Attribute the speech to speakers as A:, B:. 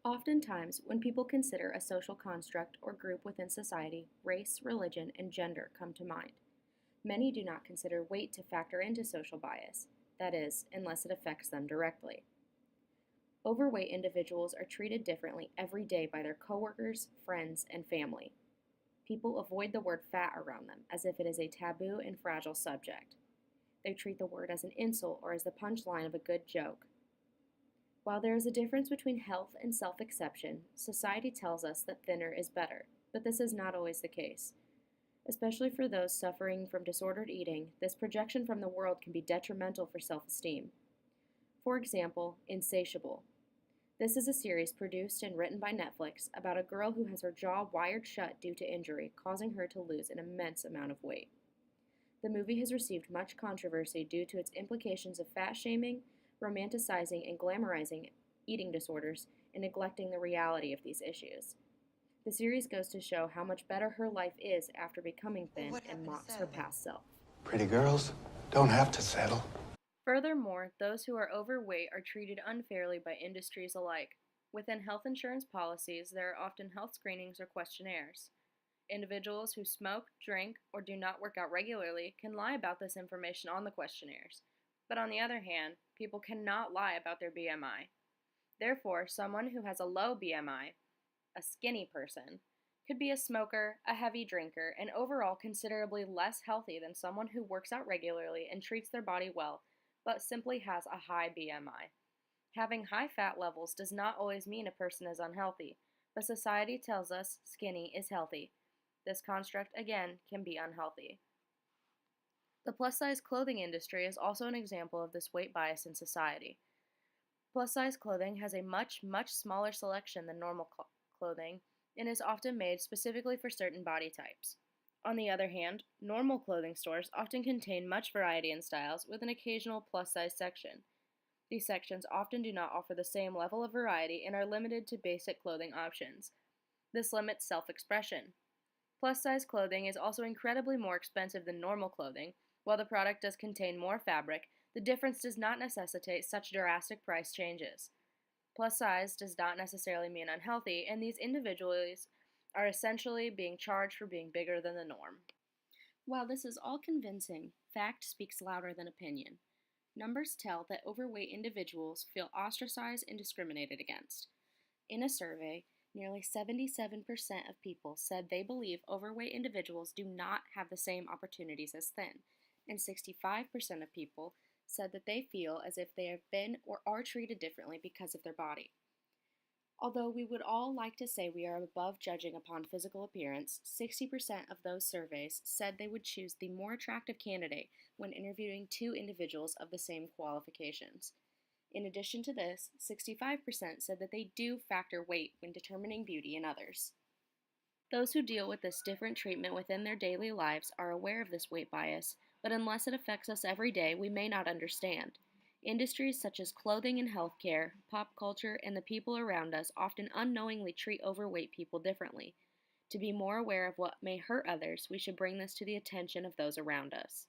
A: Oftentimes, when people consider a social construct or group within society, race, religion, and gender come to mind. Many do not consider weight to factor into social bias, that is, unless it affects them directly. Overweight individuals are treated differently every day by their coworkers, friends, and family. People avoid the word fat around them as if it is a taboo and fragile subject. They treat the word as an insult or as the punchline of a good joke. While there is a difference between health and self acceptance, society tells us that thinner is better, but this is not always the case. Especially for those suffering from disordered eating, this projection from the world can be detrimental for self esteem. For example, Insatiable. This is a series produced and written by Netflix about a girl who has her jaw wired shut due to injury, causing her to lose an immense amount of weight. The movie has received much controversy due to its implications of fat shaming, romanticizing and glamorizing eating disorders, and neglecting the reality of these issues. The series goes to show how much better her life is after becoming
B: Well,
A: thin
B: what
A: and
B: happened to
A: mocks her
B: settling?
A: past self.
C: Pretty girls don't have to settle.
A: Furthermore, those who are overweight are treated unfairly by industries alike. Within health insurance policies, there are often health screenings or questionnaires. Individuals who smoke, drink, or do not work out regularly can lie about this information on the questionnaires. But on the other hand, people cannot lie about their BMI. Therefore, someone who has a low BMI, a skinny person, could be a smoker, a heavy drinker, and overall considerably less healthy than someone who works out regularly and treats their body well, but simply has a high BMI. Having high fat levels does not always mean a person is unhealthy, but society tells us skinny is healthy. This construct, again, can be unhealthy. The plus size clothing industry is also an example of this weight bias in society. Plus size clothing has a much smaller selection than normal clothing and is often made specifically for certain body types. On the other hand, normal clothing stores often contain much variety in styles with an occasional plus size section. These sections often do not offer the same level of variety and are limited to basic clothing options. This limits self expression. Plus size clothing is also incredibly more expensive than normal clothing. While the product does contain more fabric, the difference does not necessitate such drastic price changes. Plus size does not necessarily mean unhealthy, and these individuals are essentially being charged for being bigger than the norm. While this is all convincing, fact speaks louder than opinion. Numbers tell that overweight individuals feel ostracized and discriminated against. In a survey, nearly 77% of people said they believe overweight individuals do not have the same opportunities as thin, and 65% of people said that they feel as if they have been or are treated differently because of their body. Although we would all like to say we are above judging upon physical appearance, 60% of those surveys said they would choose the more attractive candidate when interviewing two individuals of the same qualifications. In addition to this, 65% said that they do factor weight when determining beauty in others. Those who deal with this different treatment within their daily lives are aware of this weight bias, but unless it affects us every day, we may not understand. Industries such as clothing and healthcare, pop culture, and the people around us often unknowingly treat overweight people differently. To be more aware of what may hurt others, we should bring this to the attention of those around us.